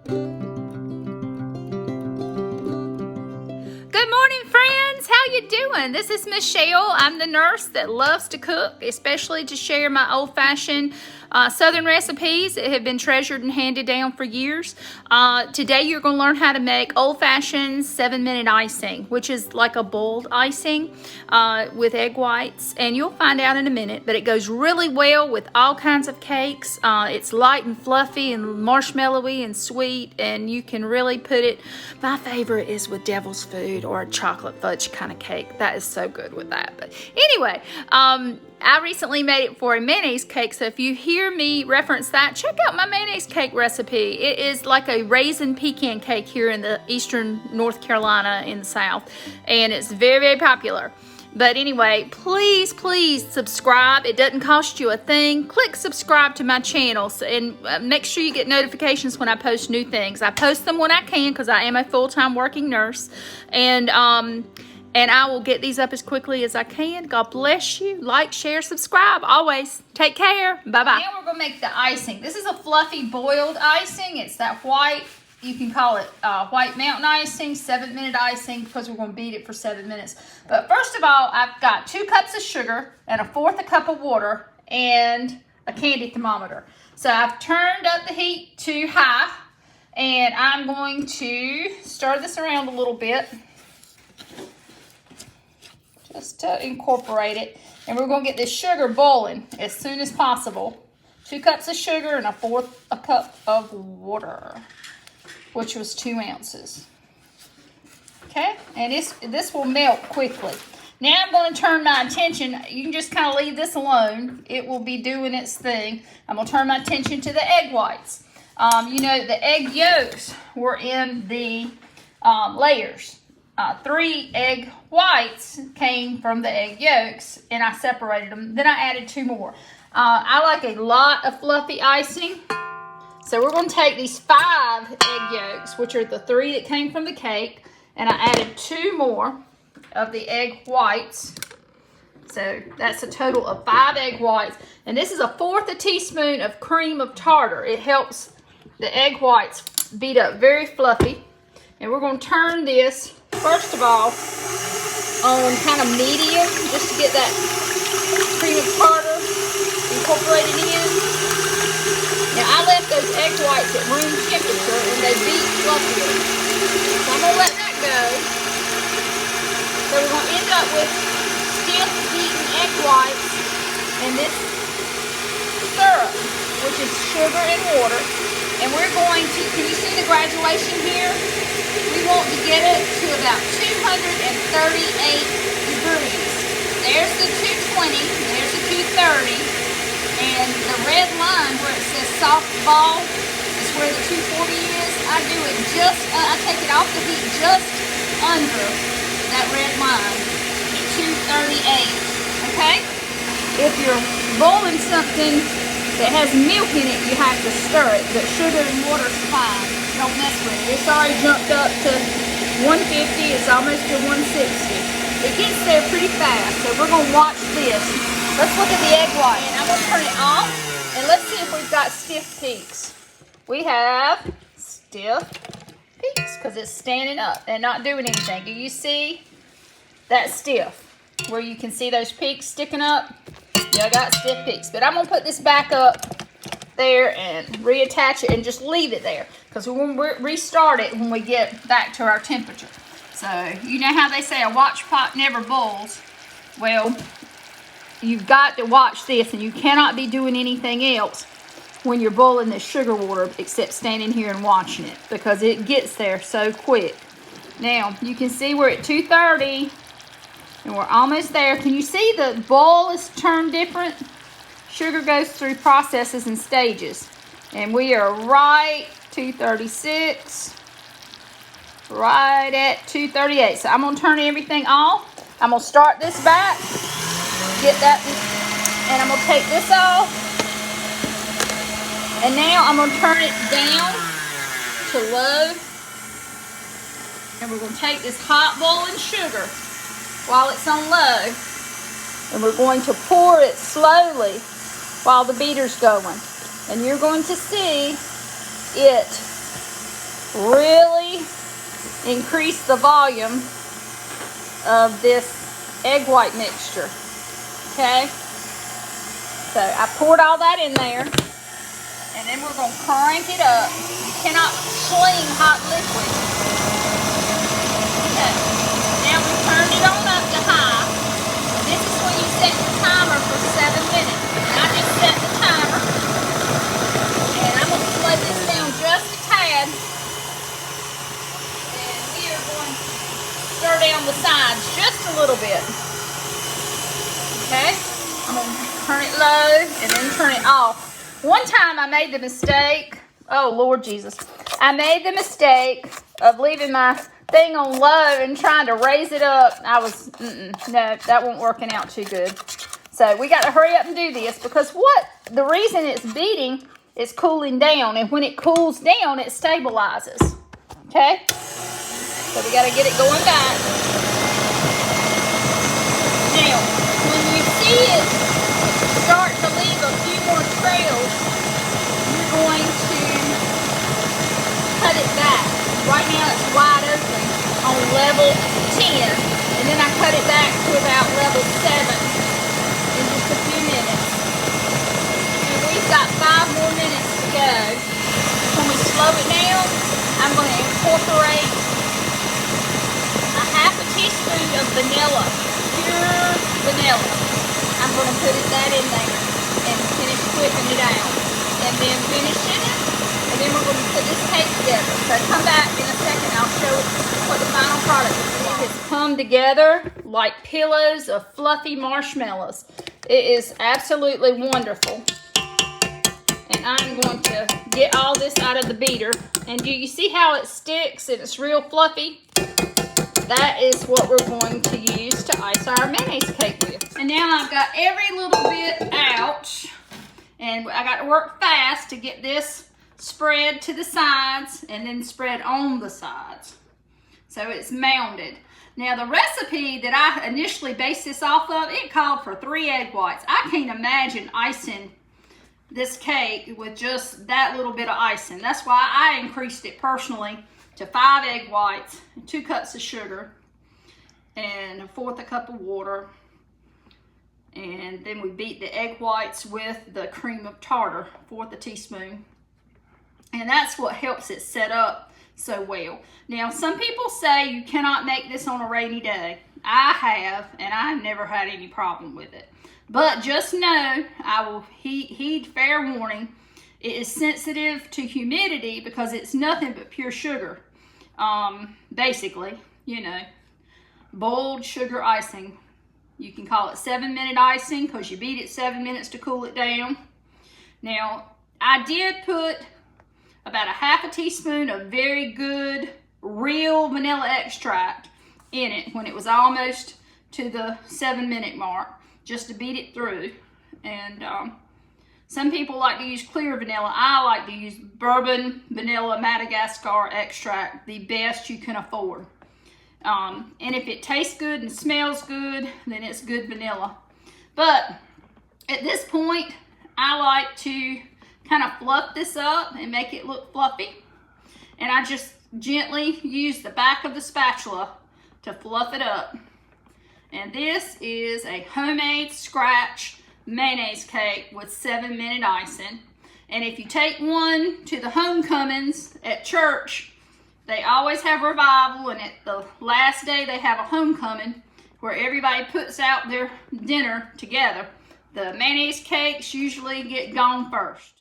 Good morning, friends. How you doing? This is Michelle. I'm the nurse that loves to cook, especially to share my old-fashioned Southern recipes that have been treasured and handed down for years. Today you're going to learn how to make old-fashioned 7-minute icing, which is like a boiled icing with egg whites, and you'll find out in a minute, but it goes really well with all kinds of cakes. It's light and fluffy and marshmallowy and sweet, and you can really put it. My favorite is with devil's food or a chocolate fudge kind of cake. That is so good with that. But anyway, I recently made it for a mayonnaise cake, so if you hear me reference that, check out my mayonnaise cake recipe. It is like a raisin pecan cake here in the Eastern North Carolina in the South, and it's very, very popular. But anyway, please, please subscribe. It doesn't cost you a thing. Click subscribe to my channel and make sure you get notifications when I post new things. I post them when I can because I am a full-time working nurse, and I will get these up as quickly as I can. God bless you. Like, share, subscribe. Always. Take care. Bye-bye. Now we're going to make the icing. This is a fluffy boiled icing. It's that white. You can call it white mountain icing, 7-minute icing, because we're going to beat it for 7 minutes. But first of all, I've got 2 cups of sugar and 1/4 cup of water and a candy thermometer. So I've turned up the heat to high, and I'm going to stir this around a little bit just to incorporate it. And we're going to get this sugar boiling as soon as possible. 2 cups of sugar and 1/4 cup of water, which was 2 ounces. Okay, and this will melt quickly. Now I'm going to turn my attention. You can just kind of leave this alone. It will be doing its thing. I'm going to turn my attention to the egg whites. You know, the egg yolks were in the layers. 3 egg whites came from the egg yolks, and I separated them. Then I added 2 more. I like a lot of fluffy icing. So we're going to take these 5 egg yolks, which are the 3 that came from the cake, and I added 2 more of the egg whites. So that's a total of 5 egg whites. And this is 1/4 teaspoon of cream of tartar. It helps the egg whites beat up very fluffy. And we're going to turn this, first of all, on kind of medium, just to get that cream of tartar incorporated in. Now, I left those egg whites at room temperature, and they beat fluffier. So I'm going to let that go. So we're going to end up with stiff beaten egg whites and this syrup, which is sugar and water. And we're going to, can you see the graduation here? We want to get it to about 238 degrees. There's the 220, there's the 230. And the red line where it says soft ball is where the 240 is. I do it just, I take it off the heat just under that red line at 238, okay? If you're boiling something that has milk in it, you have to stir it, but sugar and water's fine. Don't mess with it. It's already jumped up to 150, it's almost to 160. It gets there pretty fast, so we're gonna watch this. Let's look at the egg white. And I'm going to turn it off. And let's see if we've got stiff peaks. We have stiff peaks because it's standing up and not doing anything. Do you see that stiff? Where you can see those peaks sticking up? Yeah, I got stiff peaks. But I'm going to put this back up there and reattach it and just leave it there. Because we're going to restart it when we get back to our temperature. So, you know how they say a watch pot never boils? Well, you've got to watch this, and you cannot be doing anything else when you're boiling this sugar water except standing here and watching it, because it gets there so quick. Now, you can see we're at 230, and we're almost there. Can you see the boil is turned different? Sugar goes through processes and stages, and we are right 236, right at 238. So I'm going to turn everything off. I'm going to start this back. Get that, and I'm going to take this off, and now I'm going to turn it down to low, and we're going to take this hot boiling sugar while it's on low, and we're going to pour it slowly while the beater's going, and you're going to see it really increase the volume of this egg white mixture. Okay? So I poured all that in there, and then we're going to crank it up. You cannot sling hot liquid. Okay. Now we turned it on up to high. This is when you set the timer for 7 minutes. And I just set the timer. And I'm going to slow this down just a tad. And we are going to stir down the sides just a little bit. Okay? I'm going to turn it low and then turn it off. One time I made the mistake, oh Lord Jesus, I made the mistake of leaving my thing on low and trying to raise it up. I was, no, that wasn't working out too good. So we got to hurry up and do this because the reason it's beating is cooling down, and when it cools down, it stabilizes. Okay? So we got to get it going back. Now, when you see it start to leave a few more trails, you're going to cut it back. Right now it's wide open on level 10, and then I cut it back to about level 7 in just a few minutes. And we've got 5 more minutes to go. When we slow it down, I'm going to incorporate a half a teaspoon of vanilla, pure vanilla. I'm going to put that in there and finish whipping it out. And then finish it, and then we're going to put this cake together. So come back in a second, I'll show what the final product looks like. It's come together like pillows of fluffy marshmallows. It is absolutely wonderful. And I'm going to get all this out of the beater. And do you see how it sticks and it's real fluffy? That is what we're going to use to ice our mayonnaise cake with. And now I've got every little bit out. And I got to work fast to get this spread to the sides and then spread on the sides. So it's mounded. Now the recipe that I initially based this off of, it called for 3 egg whites. I can't imagine icing this cake with just that little bit of icing. That's why I increased it personally to 5 egg whites, 2 cups of sugar, and 1/4 cup of water. And then we beat the egg whites with the cream of tartar, 1/4 teaspoon. And that's what helps it set up so well. Now, some people say you cannot make this on a rainy day. I have, and I've never had any problem with it. But just know, I will heed fair warning, it is sensitive to humidity because it's nothing but pure sugar. Basically, you know, boiled sugar icing. You can call it 7-minute icing because you beat it 7 minutes to cool it down. Now, I did put about 1/2 teaspoon of very good real vanilla extract in it when it was almost to the 7-minute mark, just to beat it through. And some people like to use clear vanilla. I like to use bourbon vanilla Madagascar extract, the best you can afford. And if it tastes good and smells good, then it's good vanilla. But at this point, I like to kind of fluff this up and make it look fluffy. And I just gently use the back of the spatula to fluff it up. And this is a homemade Scratch mayonnaise cake with 7-minute icing. And if you take one to the homecomings at church, they always have revival, and at the last day they have a homecoming where everybody puts out their dinner together. The mayonnaise cakes usually get gone first.